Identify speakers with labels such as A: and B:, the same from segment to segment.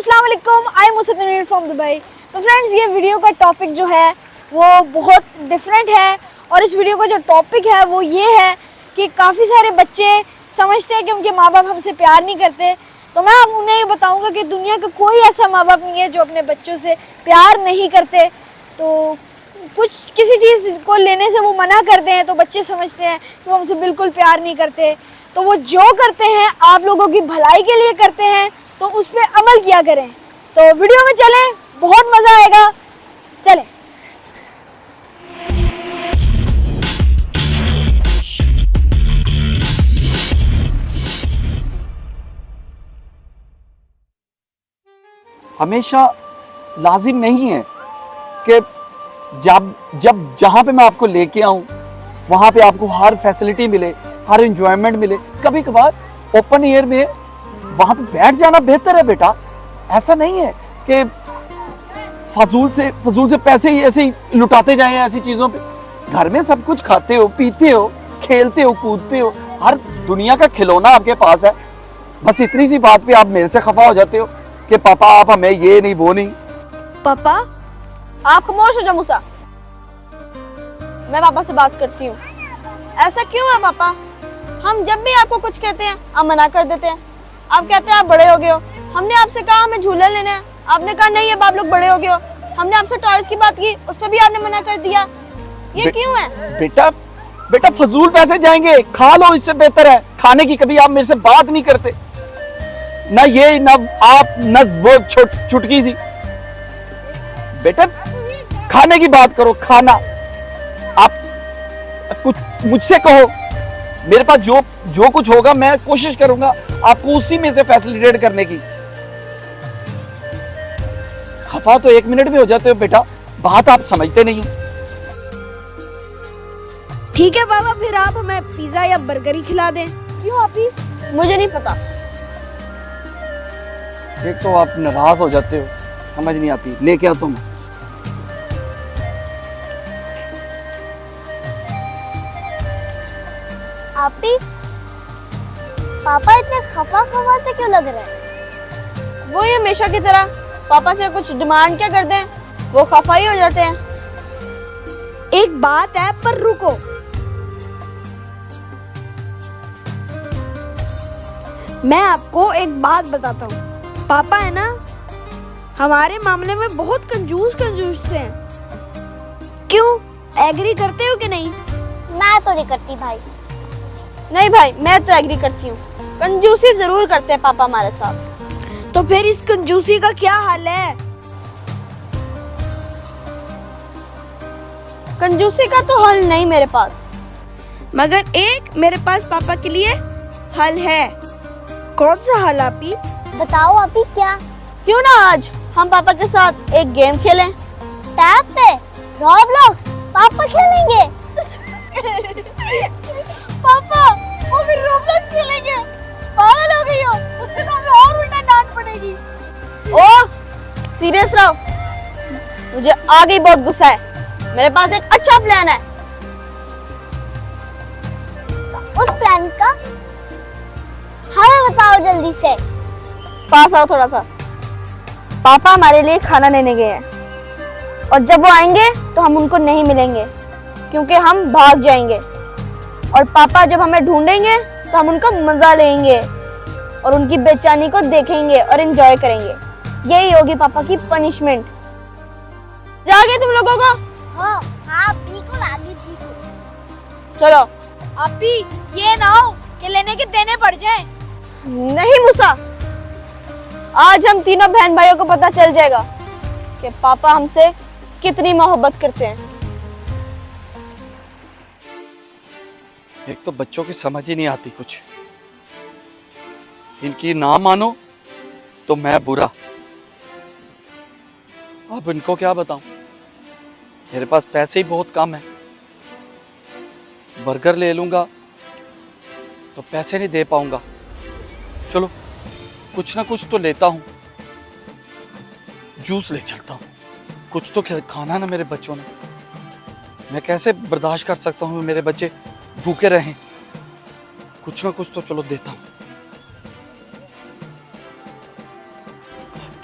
A: अस्सलाम वालेकुम, I am मुसद्दीन from Dubai. तो फ्रेंड्स, ये वीडियो का टॉपिक जो है वो बहुत डिफरेंट है और इस वीडियो का जो टॉपिक है वो ये है कि काफ़ी सारे बच्चे समझते हैं कि उनके माँ बाप हमसे प्यार नहीं करते। तो मैं उन्हें ये बताऊंगा कि दुनिया का कोई ऐसा माँ बाप नहीं है जो अपने बच्चों से प्यार नहीं करते। तो कुछ किसी चीज़ को लेने से वो मना करते हैं तो बच्चे समझते हैं कि वो हमसे बिल्कुल प्यार नहीं करते। तो वो जो करते हैं आप लोगों की भलाई के लिए करते हैं, तो उस पर अमल किया करें। तो वीडियो में चलें, बहुत मज़ा आएगा, चलें।
B: हमेशा लाजिम नहीं है कि जब जब जहाँ पे मैं आपको लेके आऊँ वहाँ पे आपको हर फैसिलिटी मिले, हर इंजॉयमेंट मिले। कभी कभार ओपन एयर में वहाँ पे बैठ जाना बेहतर है बेटा। ऐसा नहीं है कि फजूल से पैसे ही ऐसे ही लुटाते जाएं ऐसी चीज़ों पे। घर में सब कुछ खाते हो, पीते हो, खेलते हो, कूदते हो, हर दुनिया का खिलौना आपके पास है। बस इतनी सी बात पे आप मेरे से खफा हो जाते हो कि पापा आप हमें ये नहीं वो नहीं।
A: पापा
C: आप खामोश हो जाओ मूसा, मैं पापा से बात करती हूँ। ऐसा क्यों है पापा? हम जब भी आपको कुछ कहते हैं आप मना कर देते हैं। आप कहते हैं आप बड़े हो गए हो। हमने आपसे कहा हमें झूला लेना है, आपने कहा नहीं अब आप लोग बड़े हो गए हो। हमने आपसे टॉयज की बात की, उस पर भी आपने मना कर दिया। ये क्यों है?
B: बेटा फजूल पैसे जाएंगे, खा लो, इससे बेहतर है। खाने की कभी आप मेरे से बात नहीं करते, ना ये ना आप न वो चुटकी सी। बेटा खाने की बात करो, खाना। आप कुछ मुझसे कहो, मेरे पास जो कुछ होगा मैं कोशिश करूंगा आपको उसी में से फैसिलिटेट करने की। खफा तो 1 मिनट में हो जाते हो बेटा, बात आप समझते नहीं हो।
A: ठीक है पापा, फिर आप हमें पिज्जा या बर्गर ही खिला दें।
C: क्यों आपी? मुझे नहीं पता।
B: एक तो आप नाराज हो जाते हो, समझ नहीं आती। लेके आओ तुम।
D: आपी, पापा इतने खफा से क्यों लग रहे हैं?
C: वो ही हमेशा की तरह पापा से कुछ डिमांड क्या करते हैं, वो खफा ही हो जाते हैं।
A: एक बात है पर रुको, मैं आपको एक बात बताता हूँ। पापा है ना, हमारे मामले में बहुत कंजूस से हैं। क्यों, एग्री करते हो कि नहीं?
D: मैं तो नहीं करती भाई।
C: नहीं भाई, मैं तो एग्री करती हूँ। कंजूसी जरूर करते हैं पापा हमारे साथ।
A: तो फिर इस कंजूसी का क्या हाल है?
C: कंजूसी का तो हल नहीं मेरे पास,
A: मगर एक मेरे पास पापा के लिए हल है। कौन सा हल आपी?
D: बताओ आपी, क्या?
C: क्यों ना आज हम पापा के साथ एक गेम खेलें?
D: टैब पे रॉब्लॉक्स पापा खेलेंगे।
C: पापा वो भी रोब्लॉक्स खेलेंगे? पागल हो गई हो, उससे तो हमें और उल्टा डांट पड़ेगी। ओ सीरियस रहो, मुझे आगे बहुत गुस्सा है। मेरे पास एक अच्छा प्लान है।
D: उस प्लान का हमें बताओ जल्दी से।
C: पास आओ थोड़ा सा। पापा हमारे लिए खाना लेने गए हैं और जब वो आएंगे तो हम उनको नहीं मिलेंगे क्योंकि हम भाग जाएंगे। और पापा जब हमें ढूंढेंगे तो हम उनका मजा लेंगे और उनकी बेचैनी को देखेंगे और एंजॉय करेंगे। यही होगी पापा की पनिशमेंट। जागे तुम लोगों को?
D: हाँ हाँ बिल्कुल आगे बिल्कुल।
C: चलो।
A: आपी, ये ना हो कि लेने के देने पड़ जाए।
C: नहीं मूसा, आज हम तीनों बहन भाइयों को पता चल जाएगा कि पापा हमसे कितनी मोहब्बत करते हैं।
B: एक तो बच्चों की समझ ही नहीं आती कुछ। इनकी ना मानो तो मैं बुरा। अब इनको क्या बताऊं? मेरे पास पैसे ही बहुत कम है। बर्गर ले लूंगा तो पैसे नहीं दे पाऊंगा। चलो कुछ ना कुछ तो लेता हूं, जूस ले चलता हूं। कुछ तो खाना ना मेरे बच्चों ने। मैं कैसे बर्दाश्त कर सकता हूं मेरे बच्चे भूखे रहें। कुछ ना कुछ तो चलो देता हूं।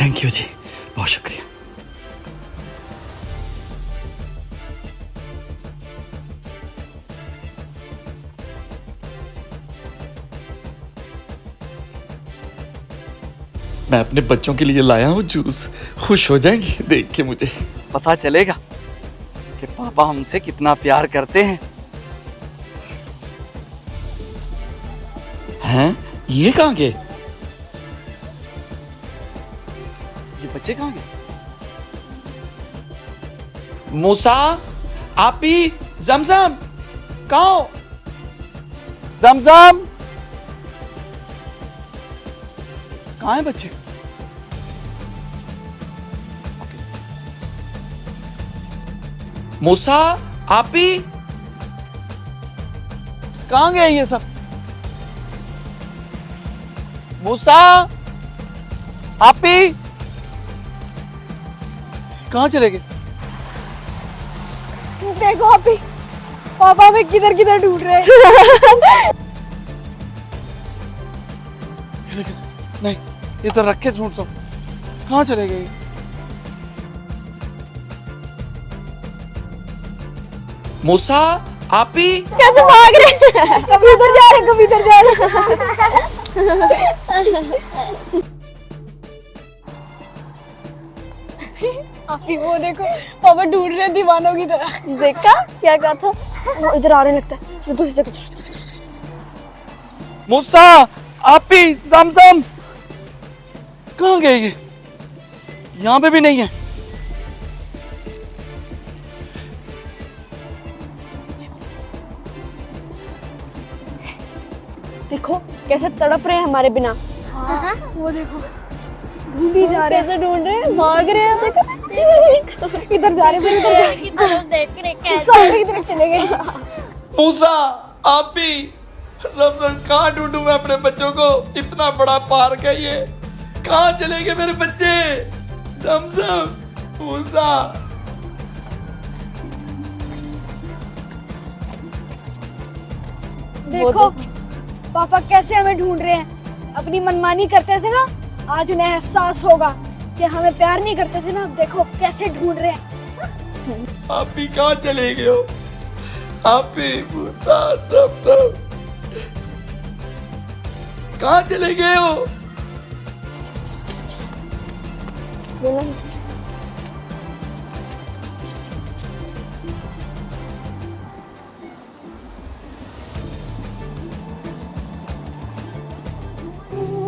B: थैंक यू जी, बहुत शुक्रिया। मैं अपने बच्चों के लिए लाया हूँ जूस, खुश हो जाएंगे देख के, मुझे पता चलेगा कि पापा हमसे कितना प्यार करते हैं। हैं? ये कहाँ गए? ये बच्चे कहाँ गए? मूसा, आपी, जमजम, कहाँ हो? जमजम, कहाँ हैं बच्चे? मूसा, आपी, कहाँ गए ये सब? मूसा, आपी, कहाँ चले गए?
A: देखो अभी पापा हमें किधर किधर ढूंढ रहे हैं।
B: नहीं, ये तो रख के ढूंढता हूँ। कहाँ चले गए? मूसा, आपी,
C: कैसे भाग रहे हैं?
A: कभी उधर जा रहे कभी इधर जा रहे। अभी वो देखो पापा ढूंढ रहे हैं दीवानों की तरह।
C: देखा क्या कहा था? वो इधर आ रहे लगता है। चलो दूसरी जगह चलो।
B: मूसा, आपी, जमजम, कहाँ गए ये? यहाँ पे भी नहीं है।
C: देखो कैसे तड़प रहे हैं हमारे बिना।
A: वो देखो ढूंढी जा रहे
C: कैसे ढूंढ रहे हैं, भाग रहे हैं। देखो
A: हैं, इधर जा रहे फिर उधर जा रहे,
D: की तरफ देख रहे कैसे
A: सामने की तरफ चले गए।
B: मूसा, आपी, जमजम, कहाँ ढूंढूं मैं अपने बच्चों को? इतना बड़ा पार्क है ये, कहाँ चले गए मेरे बच्चे? जमजम, मूसा।
A: देखो पापा कैसे हमें ढूंढ रहे हैं। अपनी मनमानी करते थे ना, आज उन्हें एहसास होगा कि हमें प्यार नहीं करते थे ना। देखो कैसे ढूंढ रहे हैं।
B: आप भी कहाँ चले गए हो? आप भी, मूसा, जमजम, कहाँ चले गए हो?
C: बोला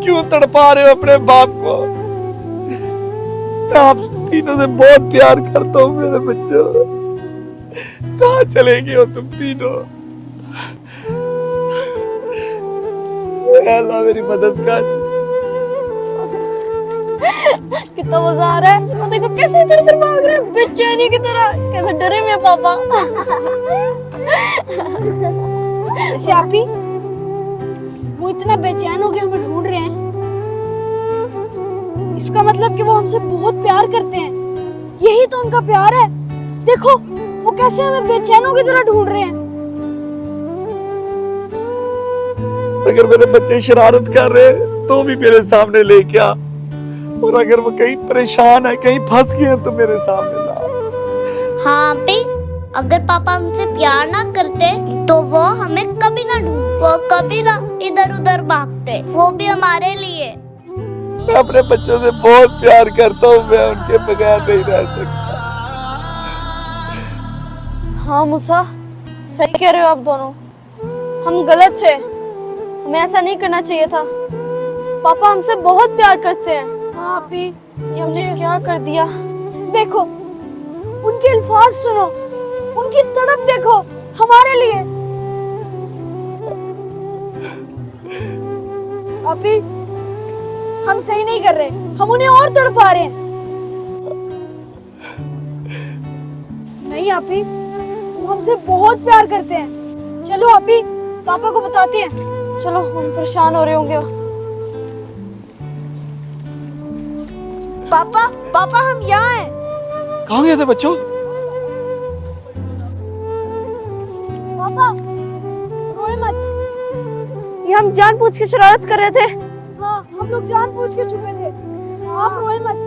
B: क्यों तड़पा रहे हो अपने बाप को? मैं आप तीनों से बहुत प्यार करता हूँ मेरे बच्चों। कहाँ चले गए हो तुम तीनों? अल्लाह मेरी मदद कर।
C: कितना मजा आ रहा है। और देखो कैसे इधर उधर भाग रहे हैं बेचैनी की तरह। कैसे डरे हुए पापा।
A: वैसे आप ही वो इतना बेचैन हो गए हमें ढूंढ रहे हैं, इसका मतलब कि वो हमसे बहुत प्यार करते हैं। यही तो उनका प्यार है। देखो वो कैसे हमें बेचैनों की तरह ढूंढ रहे हैं।
B: अगर मेरे बच्चे शरारत कर रहे हैं तो भी मेरे सामने लेके आ, और अगर वो कहीं परेशान है, कहीं फंस गए हैं, तो मेरे सामने ला।
D: हाँ पे अगर पापा हमसे प्यार ना करते तो वो हमें कभी ना ढूंढते, वो कभी ना इधर उधर भागते, वो भी हमारे लिए।
B: मैं अपने बच्चों से बहुत प्यार करता हूँ, मैं उनके बगैर नहीं रह सकता।
C: हाँ मूसा, सही कह रहे हो आप दोनों। हम गलत थे, हमें ऐसा नहीं करना चाहिए था। पापा हमसे बहुत प्यार करते हैं।
A: हाँ आप ही
C: ये हमने क्या कर दिया।
A: देखो उनके अल्फाज सुनो, उनकी तड़प देखो हमारे लिए। अभी हम सही नहीं कर रहे, हम उन्हें और तड़पा रहे हैं। नहीं आपी, वो हमसे बहुत प्यार करते हैं। चलो आपी पापा को बताते हैं।
C: चलो, हम परेशान हो रहे होंगे।
A: पापा पापा हम यहाँ हैं।
B: कहाँ गए थे बच्चों?
A: पापा रोए मत।
C: ये हम जानबूझ के शरारत कर रहे थे।
A: हाँ हम लोग जानबूझ के छुपे थे। आप रोए मत।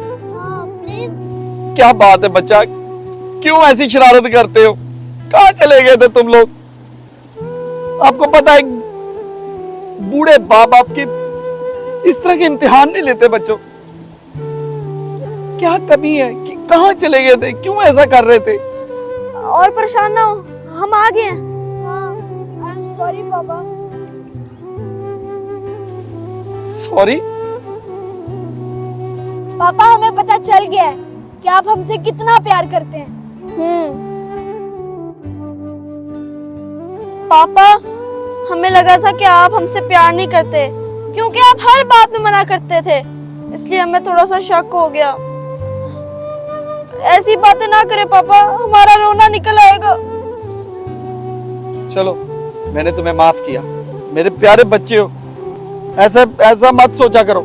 B: क्या बात है बच्चा, क्यों ऐसी शरारत करते हो? कहाँ चले गए थे तुम लोग? आपको पता है बूढ़े बाप आपके इस तरह के इम्तिहान नहीं लेते बच्चों। क्या कमी है कि कहाँ चले गए थे, क्यों ऐसा कर रहे थे?
C: और परेशान ना हो, हम आ गए हैं।
A: आई एम सॉरी पापा।
B: सॉरी?
A: पापा हमें पता चल गया है कि आप हमसे कितना प्यार करते हैं।
C: पापा, हमें लगा था कि आप हमसे प्यार नहीं करते, क्योंकि आप हर बात में मना करते थे, इसलिए हमें थोड़ा सा शक हो गया। ऐसी बातें ना करें पापा, हमारा रोना निकल आएगा।
B: चलो, मैंने तुम्हें माफ किया, मेरे प्यारे बच्चे हो। ऐसा ऐसा मत सोचा करो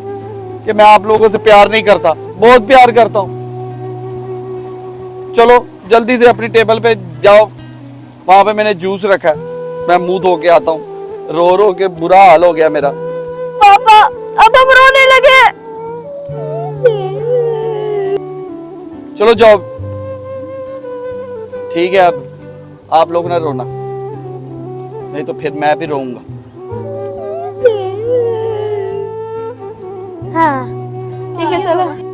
B: कि मैं आप लोगों से प्यार नहीं करता, बहुत प्यार करता हूं। चलो जल्दी से अपनी टेबल पे जाओ, वहां पे मैंने जूस रखा है, मैं मुंह धो के आता हूँ। रो रो के बुरा हाल हो गया मेरा।
C: पापा, अब हम रोने लगे।
B: चलो जाओ, ठीक है, अब आप लोग ना रोना, नहीं तो फिर मैं भी रोऊंगा।
C: हाँ ठीक है, चलो।